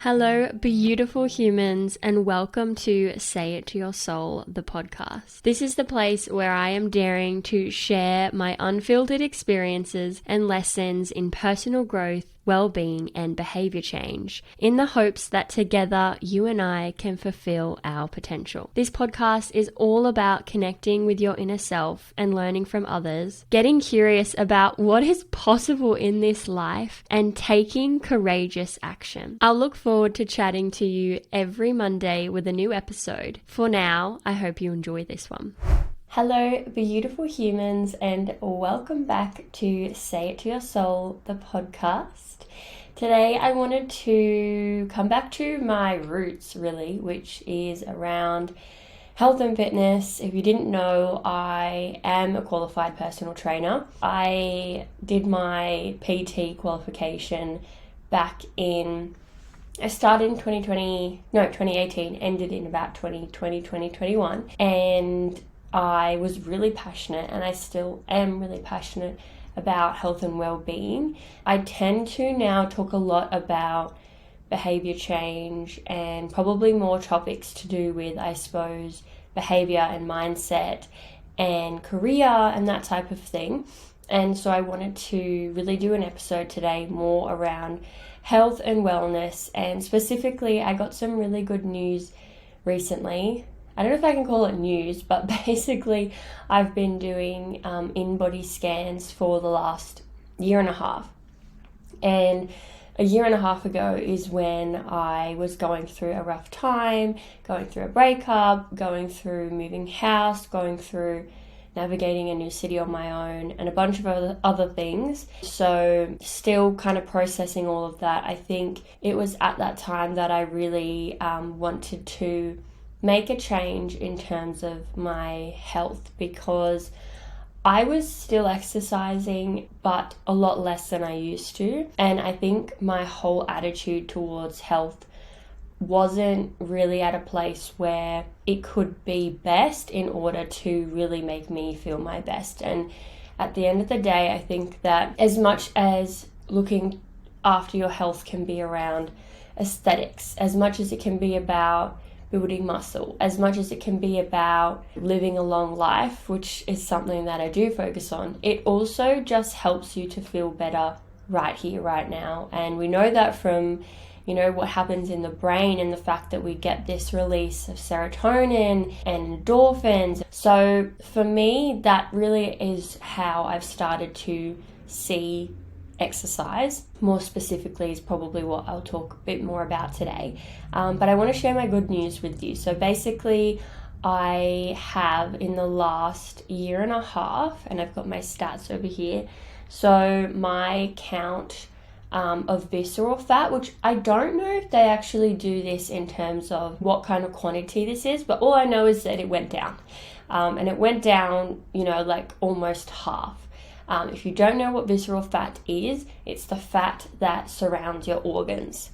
Hello, beautiful humans, and welcome to Say It to Your Soul, the podcast. This is the place where I am daring to share my unfiltered experiences and lessons in personal growth, well-being, and behavior change in the hopes that together you and I can fulfill our potential. This podcast is all about connecting with your inner self and learning from others, getting curious about what is possible in this life, and taking courageous action. I'll look forward to chatting to you every Monday with a new episode. For now, I hope you enjoy this one. Hello, beautiful humans, and welcome back to Say It to Your Soul, the podcast. Today, I wanted to come back to my roots, really, which is around health and fitness. If you didn't know, I am a qualified personal trainer. I did my PT qualification I started in 2018, ended in about 2020, 2021, and I was really passionate, and I still am really passionate about health and well-being. I tend to now talk a lot about behavior change and probably more topics to do with, I suppose, behavior and mindset and career and that type of thing. And so I wanted to really do an episode today more around health and wellness, and specifically I got some really good news recently. I don't know if I can call it news, but basically I've been doing in-body scans for the last year and a half. And a year and a half ago is when I was going through a rough time, going through a breakup, going through moving house, going through navigating a new city on my own, and a bunch of other things. So still kind of processing all of that. I think it was at that time that I really wanted to make a change in terms of my health, because I was still exercising, but a lot less than I used to. And I think my whole attitude towards health wasn't really at a place where it could be best in order to really make me feel my best. And at the end of the day, I think that as much as looking after your health can be around aesthetics, as much as it can be about building muscle, as much as it can be about living a long life, which is something that I do focus on, it also just helps you to feel better right here, right now. And we know that from what happens in the brain, and the fact that we get this release of serotonin and endorphins. So for me, that really is how I've started to see exercise. More specifically is probably what I'll talk a bit more about today. But I want to share my good news with you. So basically, I have in the last year and a half, and I've got my stats over here. So my count of visceral fat, which I don't know if they actually do this in terms of what kind of quantity this is, but all I know is that it went down. And it went down, like almost half. If you don't know what visceral fat is, it's the fat that surrounds your organs.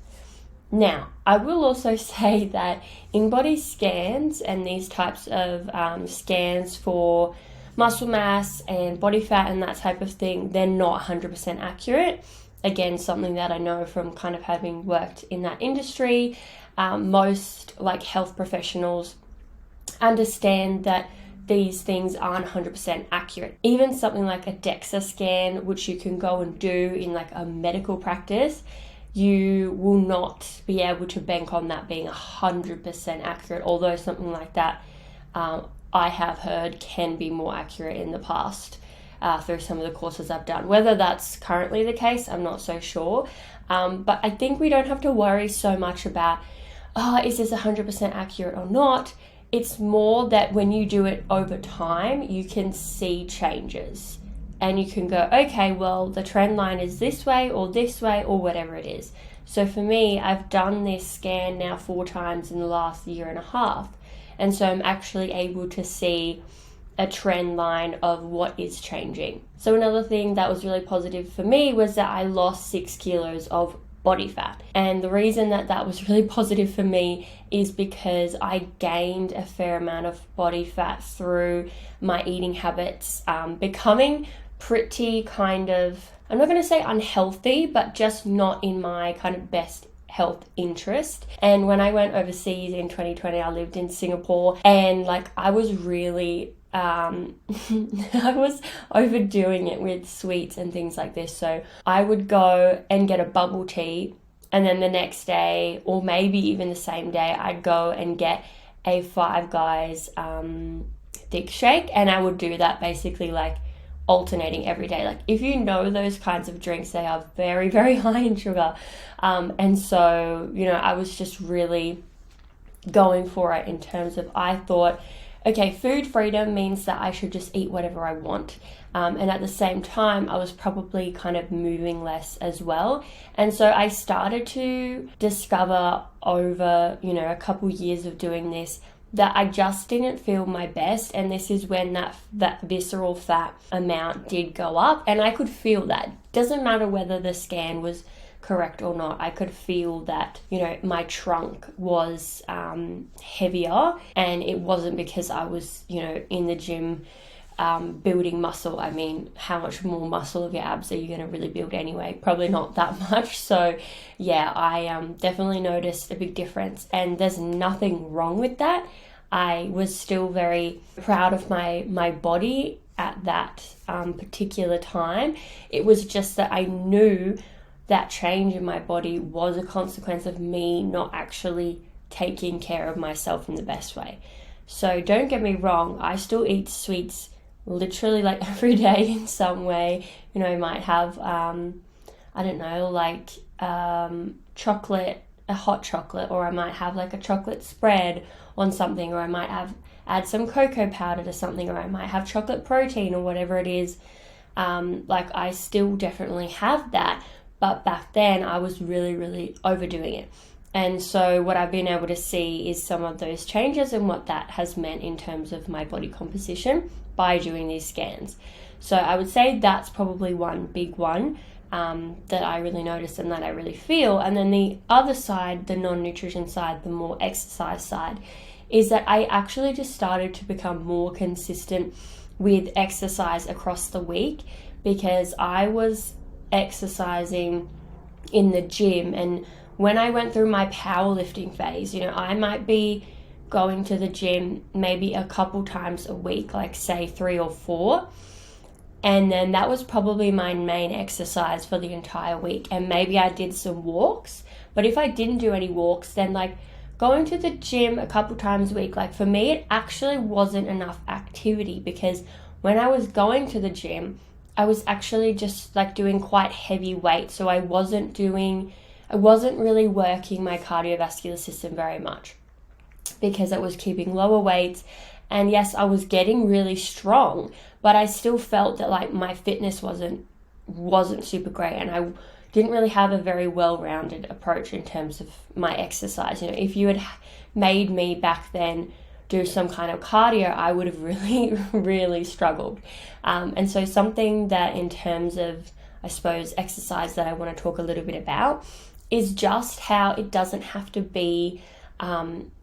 Now, I will also say that in-body scans and these types of scans for muscle mass and body fat and that type of thing, they're not 100% accurate. Again, something that I know from kind of having worked in that industry. Most health professionals understand that these things aren't 100% accurate. Even something like a DEXA scan, which you can go and do in a medical practice, you will not be able to bank on that being 100% accurate, although something like that I have heard can be more accurate in the past. Through some of the courses I've done. Whether that's currently the case, I'm not so sure. But I think we don't have to worry so much about, is this 100% accurate or not? It's more that when you do it over time, you can see changes. And you can go, okay, well, the trend line is this way or whatever it is. So for me, I've done this scan now 4 times in the last year and a half. And so I'm actually able to see a trend line of what is changing. So another thing that was really positive for me was that I lost 6 kilos of body fat. And the reason that that was really positive for me is because I gained a fair amount of body fat through my eating habits, becoming pretty kind of, I'm not going to say unhealthy, but just not in my kind of best health interest. And when I went overseas in 2020, I lived in Singapore, and like I was really I was overdoing it with sweets and things like this. So I would go and get a bubble tea, and then the next day, or maybe even the same day, I'd go and get a Five Guys thick shake, and I would do that basically like alternating every day. Like if you know those kinds of drinks, they are very, very high in sugar. And so, you know, I was just really going for it in terms of, I thought, okay, food freedom means that I should just eat whatever I want. And at the same time, I was probably kind of moving less as well. And so I started to discover over, you know, a couple years of doing this, that I just didn't feel my best. And this is when that visceral fat amount did go up. And I could feel that. Doesn't matter whether the scan was correct or not, I could feel that, you know, my trunk was heavier, and it wasn't because I was, you know, in the gym building muscle. I mean, how much more muscle of your abs are you going to really build anyway? Probably not that much. So yeah, I definitely noticed a big difference, and there's nothing wrong with that. I was still very proud of my body at that particular time. It was just that I knew that change in my body was a consequence of me not actually taking care of myself in the best way. So don't get me wrong, I still eat sweets literally like every day in some way. You know, I might have, I don't know, like chocolate, a hot chocolate, or I might have like a chocolate spread on something, or I might add some cocoa powder to something, or I might have chocolate protein or whatever it is. Like I still definitely have that. But back then I was really, really overdoing it. And so what I've been able to see is some of those changes and what that has meant in terms of my body composition by doing these scans. So I would say that's probably one big one that I really noticed and that I really feel. And then the other side, the non-nutrition side, the more exercise side, is that I actually just started to become more consistent with exercise across the week, because I was exercising in the gym, and when I went through my powerlifting phase, you know, I might be going to the gym maybe a couple times a week, like say 3 or 4, and then that was probably my main exercise for the entire week. And maybe I did some walks, but if I didn't do any walks, then like going to the gym a couple times a week, like for me it actually wasn't enough activity, because when I was going to the gym I was actually just like doing quite heavy weight. So I wasn't really working my cardiovascular system very much, because it was keeping lower weights. And yes, I was getting really strong, but I still felt that like my fitness wasn't super great, and I didn't really have a very well-rounded approach in terms of my exercise. You know, if you had made me back then do some kind of cardio, I would have really, really struggled. And so something that in terms of, I suppose, exercise that I want to talk a little bit about is just how it doesn't have to be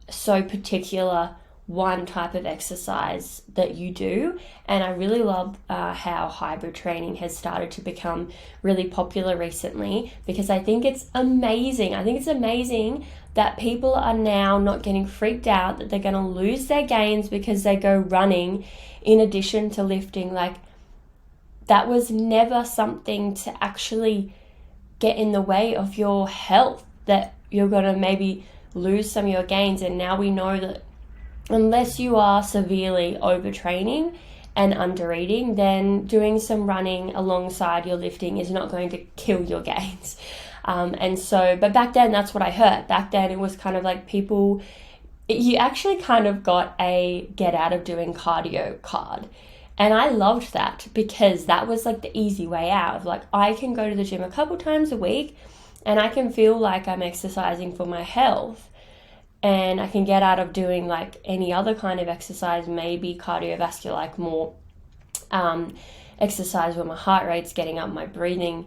so particular one type of exercise that you do. And I really love how hybrid training has started to become really popular recently, because I think it's amazing. I think it's amazing that people are now not getting freaked out that they're going to lose their gains because they go running in addition to lifting. Like, that was never something to actually get in the way of your health, that you're going to maybe lose some of your gains. And now we know that unless you are severely overtraining and undereating, then doing some running alongside your lifting is not going to kill your gains. But back then, that's what I heard. Back then, it was kind of like you actually kind of got a get out of doing cardio card. And I loved that, because that was like the easy way out of like, I can go to the gym a couple times a week and I can feel like I'm exercising for my health. And I can get out of doing like any other kind of exercise, maybe cardiovascular, like more exercise where my heart rate's getting up, my breathing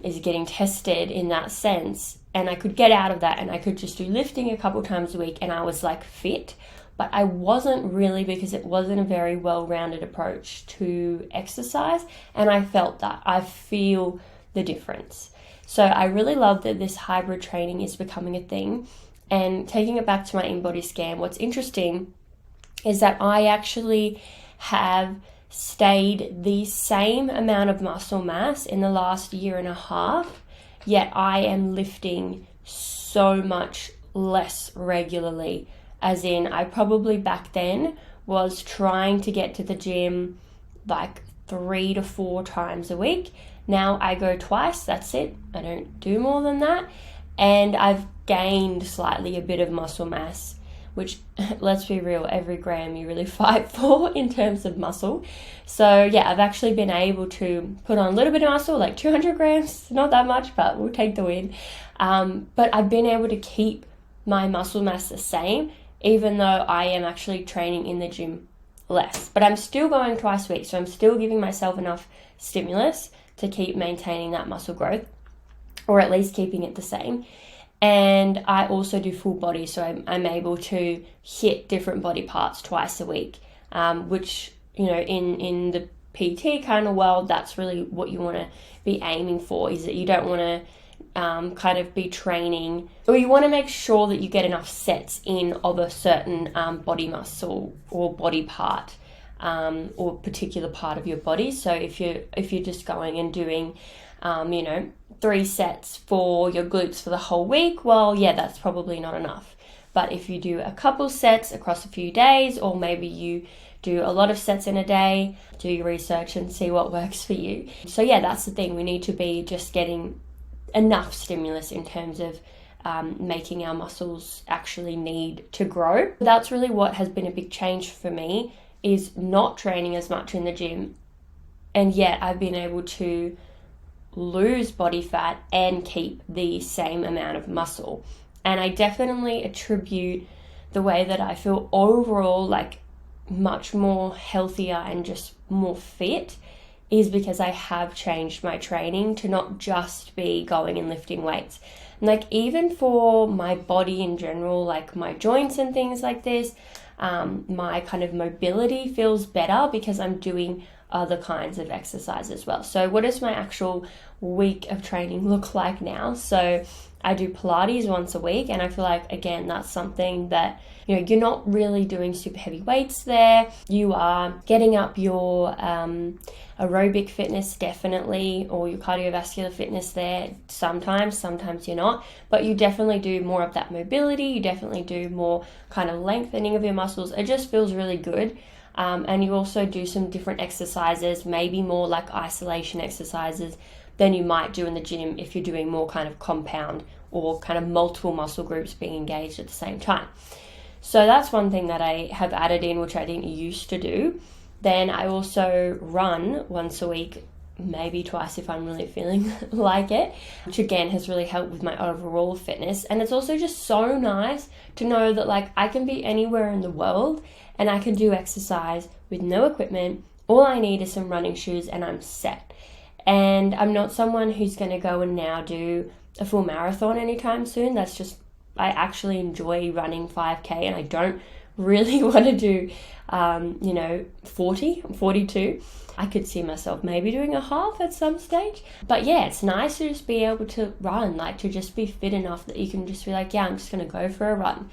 is getting tested in that sense. And I could get out of that and I could just do lifting a couple times a week and I was like fit. But I wasn't really, because it wasn't a very well-rounded approach to exercise. And I felt that. I feel the difference. So I really love that this hybrid training is becoming a thing. And taking it back to my InBody scan, what's interesting is that I actually have stayed the same amount of muscle mass in the last year and a half, yet I am lifting so much less regularly. As in, I probably back then was trying to get to the gym like 3 to 4 times a week. Now I go twice, that's it. I don't do more than that. And I've gained slightly a bit of muscle mass, which, let's be real, every gram you really fight for in terms of muscle. So yeah, I've actually been able to put on a little bit of muscle, like 200 grams, not that much, but we'll take the win. But I've been able to keep my muscle mass the same, even though I am actually training in the gym less. But I'm still going twice a week, so I'm still giving myself enough stimulus to keep maintaining that muscle growth, or at least keeping it the same. And I also do full body, so I'm able to hit different body parts twice a week, which, you know, in the PT kind of world, that's really what you want to be aiming for, is that you don't want to kind of be training, or you want to make sure that you get enough sets in of a certain body muscle or body part, or particular part of your body. So if you're just going and doing 3 sets for your glutes for the whole week, well, yeah, that's probably not enough. But if you do a couple sets across a few days, or maybe you do a lot of sets in a day, do your research and see what works for you. So yeah, that's the thing. We need to be just getting enough stimulus in terms of making our muscles actually need to grow. That's really what has been a big change for me, is not training as much in the gym, and yet I've been able to lose body fat and keep the same amount of muscle. And I definitely attribute the way that I feel overall like much more healthier and just more fit is because I have changed my training to not just be going and lifting weights. And like, even for my body in general, like my joints and things like this, my kind of mobility feels better because I'm doing other kinds of exercise as well. So what does my actual week of training look like now? So I do Pilates once a week, and I feel like, again, that's something that, you know, you're not really doing super heavy weights there. You are getting up your aerobic fitness, definitely, or your cardiovascular fitness there sometimes you're not, but you definitely do more of that mobility. You definitely do more kind of lengthening of your muscles. It just feels really good. And you also do some different exercises, maybe more like isolation exercises than you might do in the gym if you're doing more kind of compound or kind of multiple muscle groups being engaged at the same time. So that's one thing that I have added in, which I didn't used to do. Then I also run once a week, maybe twice if I'm really feeling like it, which again has really helped with my overall fitness. And it's also just so nice to know that like I can be anywhere in the world and I can do exercise with no equipment. All I need is some running shoes and I'm set. And I'm not someone who's going to go and now do a full marathon anytime soon. That's just, I actually enjoy running 5K, and I don't really want to do 40, 42. I could see myself maybe doing a half at some stage. But yeah, it's nice to just be able to run, like to just be fit enough that you can just be like, yeah, I'm just going to go for a run.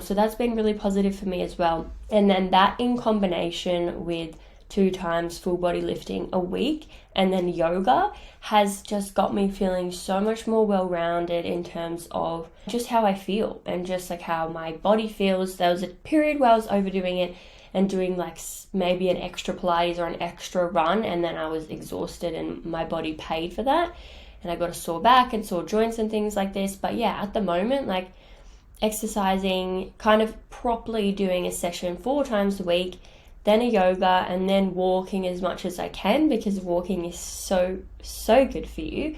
So that's been really positive for me as well. And then that in combination with 2 times full body lifting a week and then yoga has just got me feeling so much more well-rounded in terms of just how I feel and just like how my body feels. There was a period where I was overdoing it and doing like maybe an extra Pilates or an extra run, and then I was exhausted and my body paid for that, and I got a sore back and sore joints and things like this. But yeah, at the moment, like exercising, kind of properly doing a session 4 times a week, then a yoga, and then walking as much as I can, because walking is so good for you.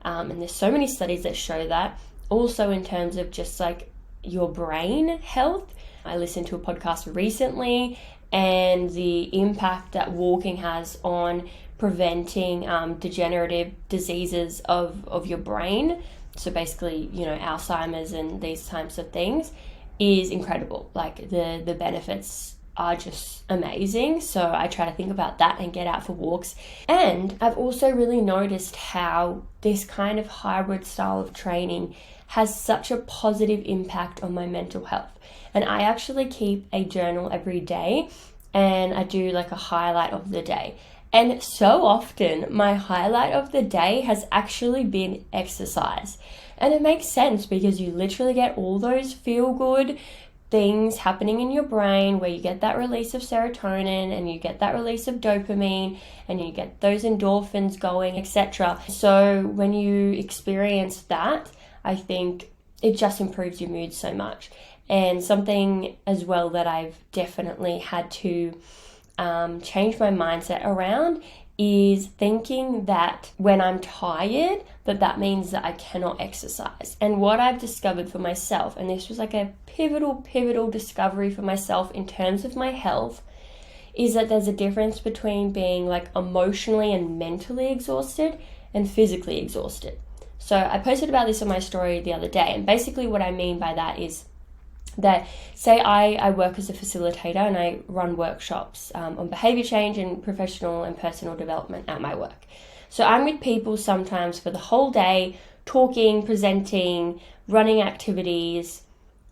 And there's so many studies that show that. Also in terms of just like your brain health. I listened to a podcast recently, and the impact that walking has on preventing degenerative diseases of your brain. So basically, you know, Alzheimer's and these types of things is incredible. Like the benefits are just amazing. So I try to think about that and get out for walks. And I've also really noticed how this kind of hybrid style of training has such a positive impact on my mental health. And I actually keep a journal every day, and I do like a highlight of the day. And so often my highlight of the day has actually been exercise. And it makes sense because you literally get all those feel good things happening in your brain where you get that release of serotonin and you get that release of dopamine and you get those endorphins going, etc. So when you experience that, I think it just improves your mood so much. And something as well that I've definitely had to change my mindset around is thinking that when I'm tired, that means that I cannot exercise. And what I've discovered for myself, and this was like a pivotal discovery for myself in terms of my health, is that there's a difference between being like emotionally and mentally exhausted and physically exhausted. So I posted about this on my story the other day, and basically what I mean by that is that, say I work as a facilitator and I run workshops on behavior change and professional and personal development at my work. So I'm with people sometimes for the whole day, talking, presenting, running activities,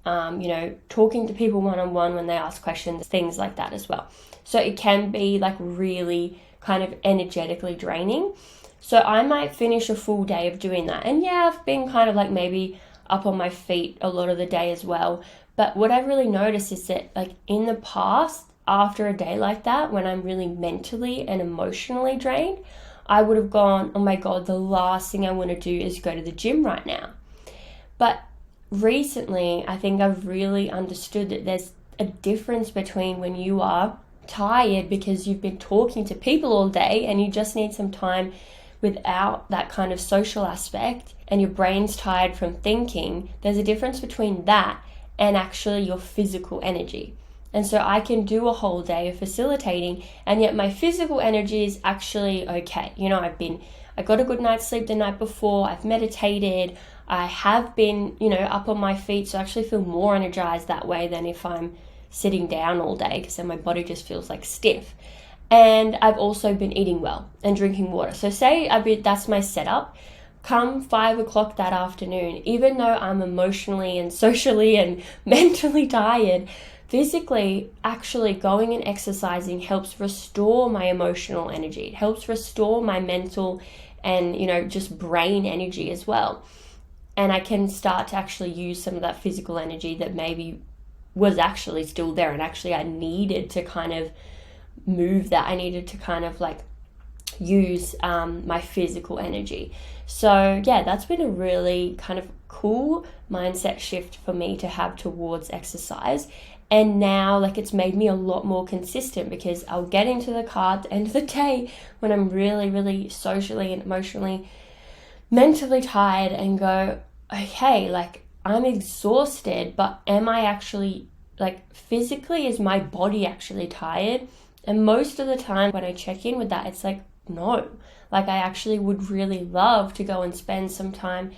talking to people one-on-one when they ask questions, things like that as well. So it can be like really kind of energetically draining. So I might finish a full day of doing that. And yeah, I've been kind of like maybe up on my feet a lot of the day as well. But what I've really noticed is that like in the past, after a day like that, when I'm really mentally and emotionally drained, I would have gone, oh my God, the last thing I want to do is go to the gym right now. But recently, I think I've really understood that there's a difference between when you are tired because you've been talking to people all day and you just need some time without that kind of social aspect and your brain's tired from thinking. There's a difference between that and actually your physical energy. And so I can do a whole day of facilitating and yet my physical energy is actually okay. I got a good night's sleep the night before, I've meditated, I have been, up on my feet, so I actually feel more energized that way than if I'm sitting down all day, because then my body just feels like stiff. And I've also been eating well and drinking water. So say that's my setup. Come 5 o'clock that afternoon, even though I'm emotionally and socially and mentally tired, physically actually going and exercising helps restore my emotional energy. It helps restore my mental and, just brain energy as well. And I can start to actually use some of that physical energy that maybe was actually still there. And actually I needed to kind of move that. I needed to kind of like use my physical energy. So yeah, that's been a really kind of cool mindset shift for me to have towards exercise. And now like it's made me a lot more consistent because I'll get into the car at the end of the day when I'm really, really socially and emotionally, mentally tired and go, okay, like I'm exhausted, but am I actually like physically, is my body actually tired? And most of the time when I check in with that, it's like, no, like I actually would really love to go and spend some time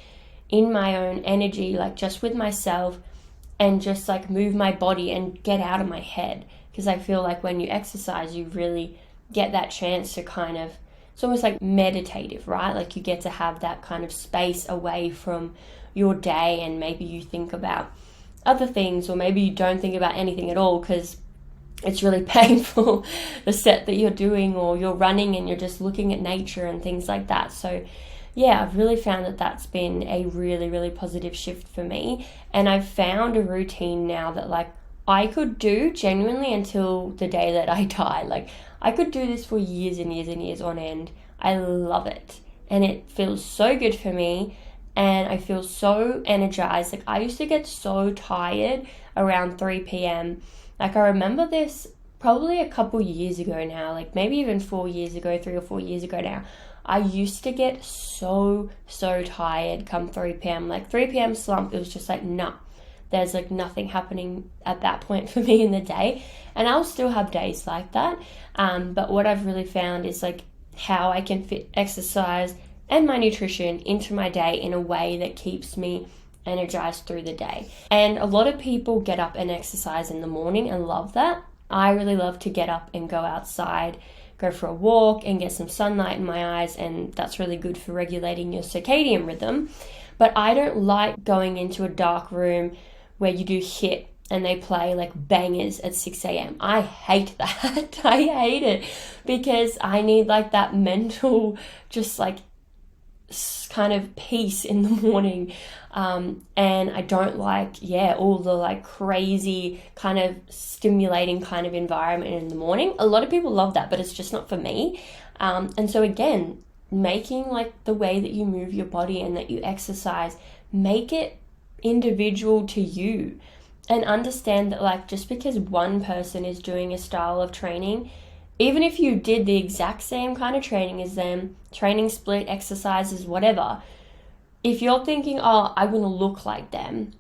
in my own energy, like just with myself and just like move my body and get out of my head. Because I feel like when you exercise, you really get that chance to kind of, it's almost like meditative, right? Like you get to have that kind of space away from your day and maybe you think about other things or maybe you don't think about anything at all because it's really painful, the set that you're doing, or you're running and you're just looking at nature and things like that. So yeah, I've really found that that's been a really, really positive shift for me. And I've found a routine now that like I could do genuinely until the day that I die. Like I could do this for years and years and years on end. I love it. And it feels so good for me. And I feel so energized. Like I used to get so tired around 3 p.m. Like I remember this probably a couple years ago now, like maybe even 4 years ago, 3 or 4 years ago now. I used to get so tired come 3 p.m. Like 3 p.m. slump, it was just like, nah, there's like nothing happening at that point for me in the day. And I'll still have days like that. But what I've really found is like how I can fit exercise and my nutrition into my day in a way that keeps me energized through the day. And a lot of people get up and exercise in the morning and love that. I really love to get up and go outside, go for a walk and get some sunlight in my eyes, and that's really good for regulating your circadian rhythm. But I don't like going into a dark room where you do HIIT and they play like bangers at 6 a.m. I hate that. I hate it because I need like that mental, just like kind of peace in the morning. And I don't like, all the like crazy kind of stimulating kind of environment in the morning. A lot of people love that, but it's just not for me. And so again, making like the way that you move your body and that you exercise, make it individual to you. And understand that like just because one person is doing a style of training, even if you did the exact same kind of training as them, training split, exercises, whatever, if you're thinking, oh, I want to look like them,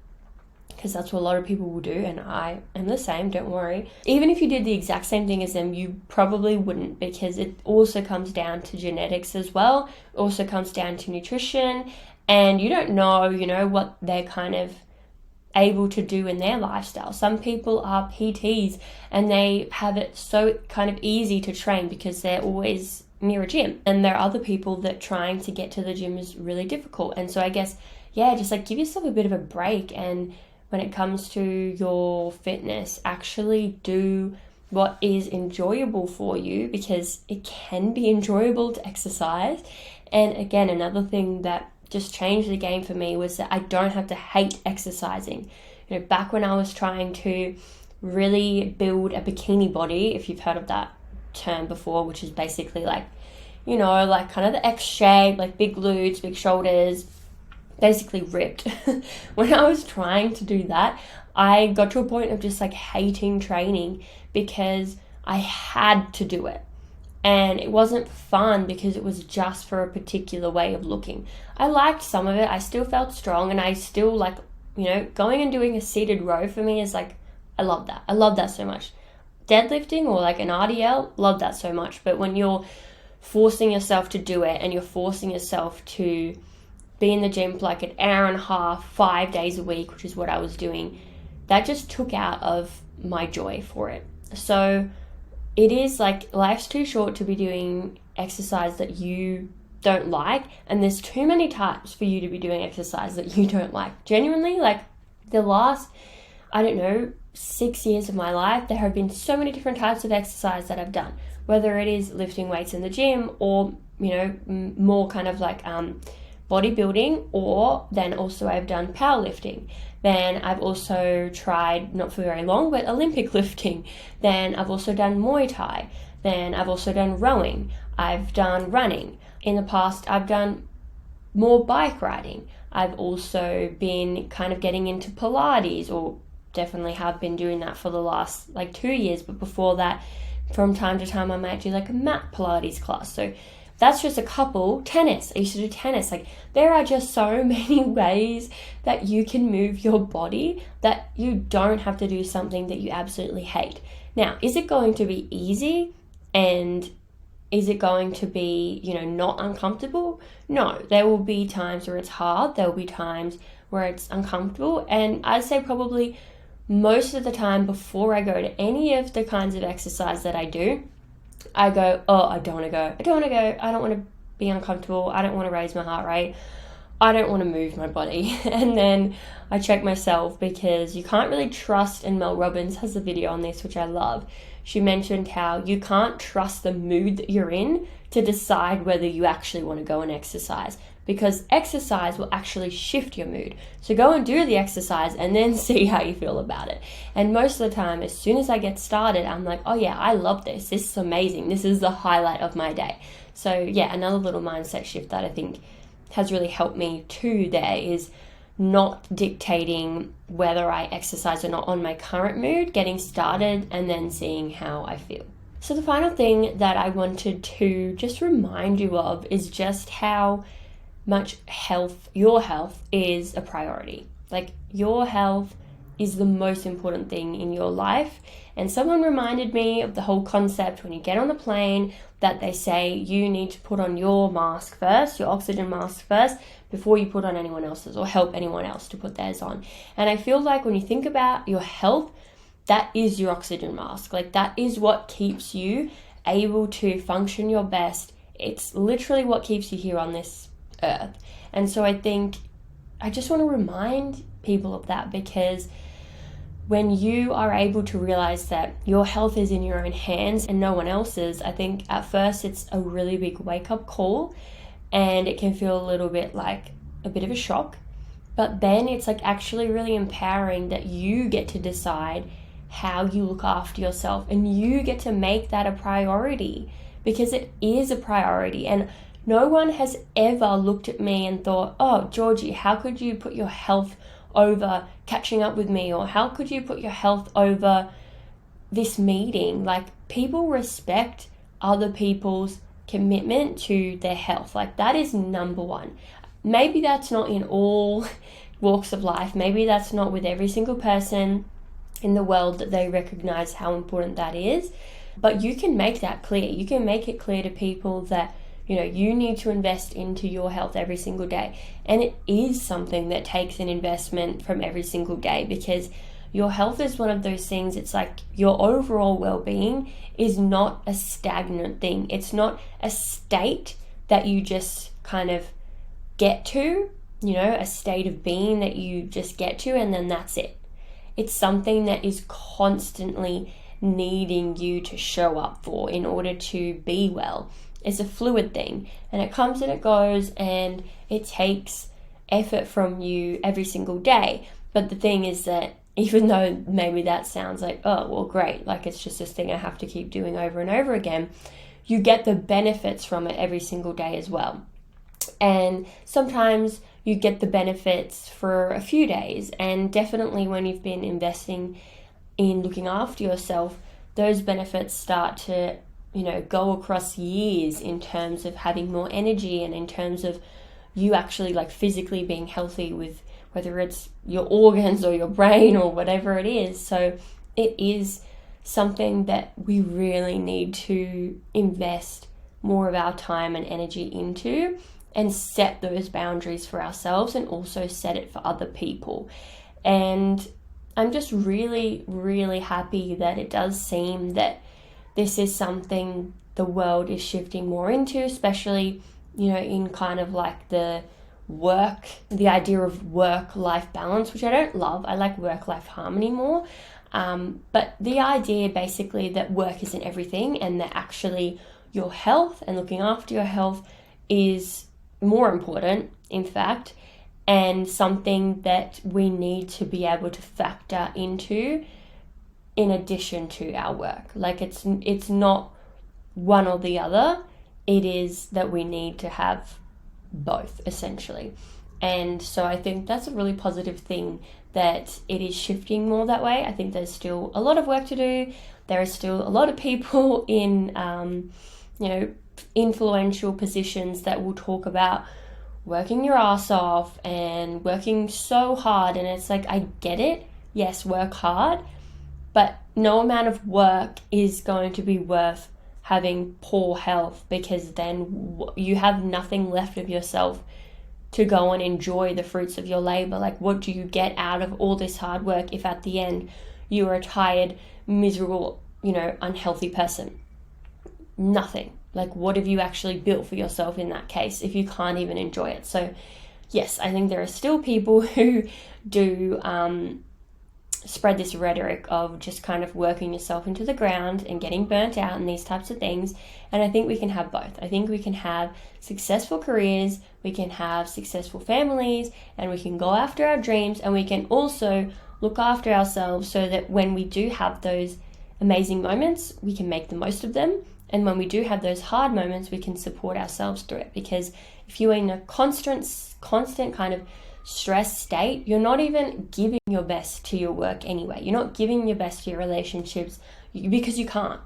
because that's what a lot of people will do, and I am the same, don't worry. Even if you did the exact same thing as them, you probably wouldn't, because it also comes down to genetics as well. It also comes down to nutrition, and you don't know, what they're kind of able to do in their lifestyle. Some people are PTs and they have it so kind of easy to train because they're always near a gym, and there are other people that trying to get to the gym is really difficult. And so I guess just like give yourself a bit of a break, and when it comes to your fitness, actually do what is enjoyable for you, because it can be enjoyable to exercise. And again, another thing that just changed the game for me was that I don't have to hate exercising. Back when I was trying to really build a bikini body, if you've heard of that term before, which is basically like, like kind of the X shape, like big glutes, big shoulders, basically ripped. When I was trying to do that, I got to a point of just like hating training because I had to do it. And it wasn't fun because it was just for a particular way of looking. I liked some of it. I still felt strong, and I still like, going and doing a seated row for me is like, I love that. I love that so much. Deadlifting or like an RDL, love that so much. But when you're forcing yourself to do it and you're forcing yourself to be in the gym for like an hour and a half, 5 days a week, which is what I was doing, that just took out of my joy for it. So it is like, life's too short to be doing exercise that you don't like, and there's too many types for you to be doing exercise that you don't like. Genuinely, like the last, 6 years of my life, there have been so many different types of exercise that I've done, whether it is lifting weights in the gym or, more kind of like bodybuilding, or then also I've done powerlifting. Then I've also tried, not for very long, but Olympic lifting. Then I've also done Muay Thai. Then I've also done rowing. I've done running. In the past, I've done more bike riding. I've also been kind of getting into Pilates, or definitely have been doing that for the last 2 years. But before that, from time to time, I might do like a mat Pilates class. So that's just a couple. Tennis. I used to do tennis. There are just so many ways that you can move your body that you don't have to do something that you absolutely hate. Now, is it going to be easy? And is it going to be, not uncomfortable? No. There will be times where it's hard. There will be times where it's uncomfortable. And I'd say probably most of the time before I go to any of the kinds of exercise that I do, I go, oh, I don't want to go. I don't want to be uncomfortable. I don't want to raise my heart rate. I don't want to move my body. And then I check myself, because you can't really trust, and Mel Robbins has a video on this, which I love. She mentioned how you can't trust the mood that you're in to decide whether you actually want to go and exercise, because exercise will actually shift your mood. So go and do the exercise and then see how you feel about it. And most of the time, as soon as I get started, I'm like, oh yeah, I love this. This is amazing. This is the highlight of my day. So yeah, another little mindset shift that I think has really helped me too there is not dictating whether I exercise or not on my current mood, getting started and then seeing how I feel. So the final thing that I wanted to just remind you of is just how much your health is a priority. Your health is the most important thing in your life. And someone reminded me of the whole concept when you get on the plane that they say you need to put on your mask first, your oxygen mask first, before you put on anyone else's or help anyone else to put theirs on. And I feel like when you think about your health, that is your oxygen mask. Like, that is what keeps you able to function your best. It's literally what keeps you here on this earth. And so I think I just want to remind people of that, because when you are able to realize that your health is in your own hands and no one else's, I think at first it's a really big wake-up call, and it can feel a little bit like a bit of a shock. But then it's like actually really empowering that you get to decide how you look after yourself, and you get to make that a priority, because it is a priority. And no one has ever looked at me and thought, oh, Georgie, how could you put your health over catching up with me? Or how could you put your health over this meeting? Like, people respect other people's commitment to their health. Like, that is number one. Maybe that's not in all walks of life. Maybe that's not with every single person in the world that they recognize how important that is. But you can make that clear. You can make it clear to people that, you know, you need to invest into your health every single day. And it is something that takes an investment from every single day, because your health is one of those things. It's like your overall well-being is not a stagnant thing. It's not a state that you just kind of get to, you know, a state of being that you just get to and then that's it. It's something that is constantly needing you to show up for in order to be well. It's a fluid thing, and it comes and it goes, and it takes effort from you every single day. But the thing is that even though maybe that sounds like, oh, well, great, like it's just this thing I have to keep doing over and over again, you get the benefits from it every single day as well. And sometimes you get the benefits for a few days, and definitely when you've been investing in looking after yourself, those benefits start to, you know, go across years in terms of having more energy and in terms of you actually like physically being healthy with whether it's your organs or your brain or whatever it is. So it is something that we really need to invest more of our time and energy into, and set those boundaries for ourselves and also set it for other people. And I'm just really, really happy that it does seem that this is something the world is shifting more into, especially, you know, in kind of like the idea of work-life balance, which I don't love. I like work-life harmony more. But the idea basically that work isn't everything, and that actually your health and looking after your health is more important, in fact, and something that we need to be able to factor into in addition to our work. Like, it's not one or the other. It is that we need to have both, essentially. And so I think that's a really positive thing that it is shifting more that way. I think there's still a lot of work to do. There are still a lot of people in, influential positions that will talk about working your ass off and working so hard. And it's like, I get it. Yes, work hard, but no amount of work is going to be worth having poor health, because then you have nothing left of yourself to go and enjoy the fruits of your labor. Like, what do you get out of all this hard work if at the end you are a tired, miserable, unhealthy person? Nothing. Like, what have you actually built for yourself in that case if you can't even enjoy it? So yes, I think there are still people who do spread this rhetoric of just kind of working yourself into the ground and getting burnt out and these types of things. And I think we can have both. I think we can have successful careers, we can have successful families, and we can go after our dreams, and we can also look after ourselves so that when we do have those amazing moments, we can make the most of them. And when we do have those hard moments, we can support ourselves through it. Because if you're in a constant kind of stress state, you're not even giving your best to your work anyway. You're not giving your best to your relationships because you can't.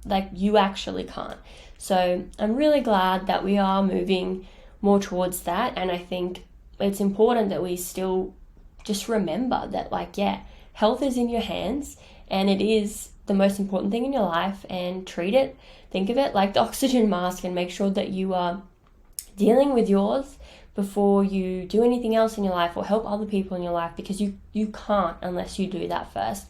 Like, you actually can't. So I'm really glad that we are moving more towards that. And I think it's important that we still just remember that, health is in your hands, and it is the most important thing in your life, and think of it like the oxygen mask, and make sure that you are dealing with yours before you do anything else in your life or help other people in your life, because you can't unless you do that first.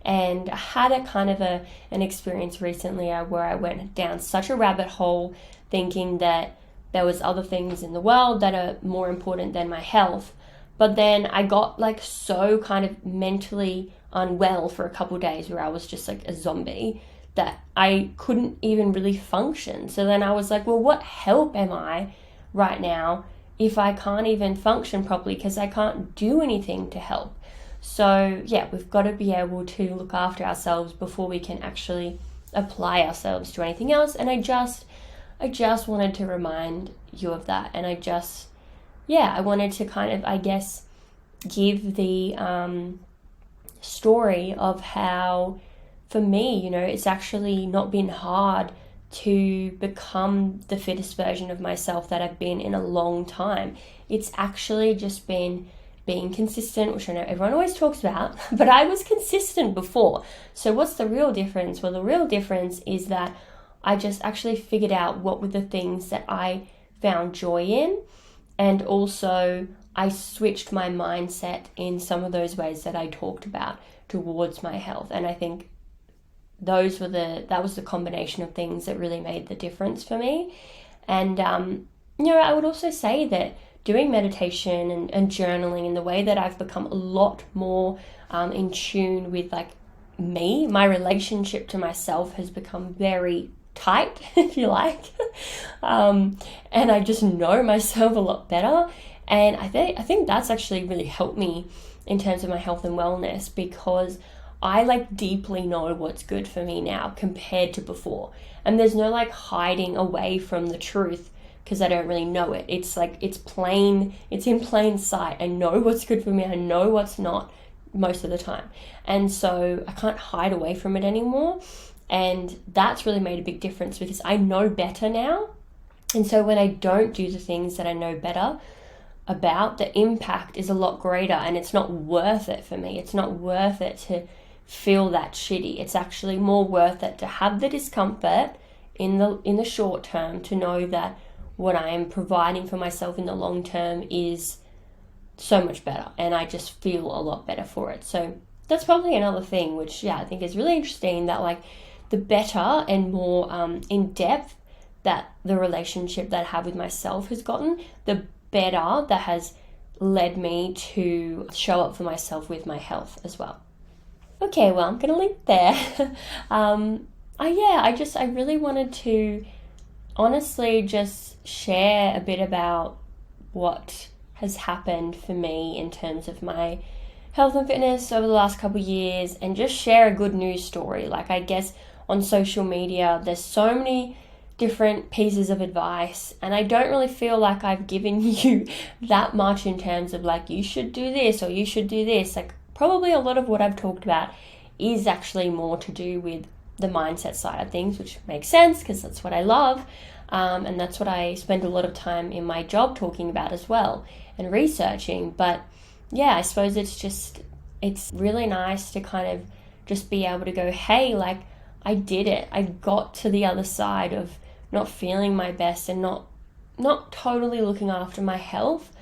And I had an experience recently where I went down such a rabbit hole thinking that there was other things in the world that are more important than my health. But then I got like so kind of mentally unwell for a couple of days where I was just like a zombie that I couldn't even really function. So then I was like, well, what help am I right now if I can't even function properly because I can't do anything to help? So yeah, we've got to be able to look after ourselves before we can actually apply ourselves to anything else. And I just wanted to remind you of that. And I wanted to kind of, I guess, give the story of how, for me, it's actually not been hard to become the fittest version of myself that I've been in a long time. It's actually just been being consistent, which I know everyone always talks about, but I was consistent before. So what's the real difference? Well, the real difference is that I just actually figured out what were the things that I found joy in, and also I switched my mindset in some of those ways that I talked about towards my health. And I think that was the combination of things that really made the difference for me. And I would also say that doing meditation and journaling in the way that I've become a lot more in tune with like me, my relationship to myself has become very tight, if you like. And I just know myself a lot better. And I think that's actually really helped me in terms of my health and wellness, because I like deeply know what's good for me now compared to before. And there's no like hiding away from the truth because I don't really know it. It's like, it's in plain sight. I know what's good for me. I know what's not most of the time. And so I can't hide away from it anymore. And that's really made a big difference because I know better now. And so when I don't do the things that I know better about, the impact is a lot greater, and it's not worth it for me. It's not worth it to feel that shitty. It's actually more worth it to have the discomfort in the short term, to know that what I am providing for myself in the long term is so much better, and I just feel a lot better for it. So that's probably another thing which I think is really interesting, that like the better and more in depth that the relationship that I have with myself has gotten, the better that has led me to show up for myself with my health as well. Okay, well, I'm going to leave there. I really wanted to honestly just share a bit about what has happened for me in terms of my health and fitness over the last couple of years, and just share a good news story. Like, I guess on social media, there's so many different pieces of advice, and I don't really feel like I've given you that much in terms of like, you should do this or you should do this. Like, probably a lot of what I've talked about is actually more to do with the mindset side of things, which makes sense because that's what I love, and that's what I spend a lot of time in my job talking about as well and researching. But yeah, I suppose it's really nice to kind of just be able to go, hey, like, I did it. I got to the other side of not feeling my best and not totally looking after my health.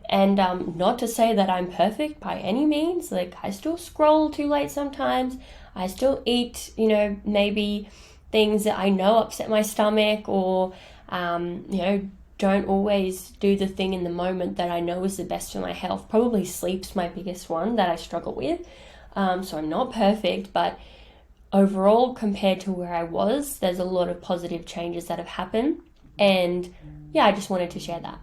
And not to say that I'm perfect by any means. Like, I still scroll too late sometimes. I still eat, maybe things that I know upset my stomach, or, don't always do the thing in the moment that I know is the best for my health. Probably sleep's my biggest one that I struggle with. So I'm not perfect, but overall, compared to where I was, there's a lot of positive changes that have happened. And yeah, I just wanted to share that.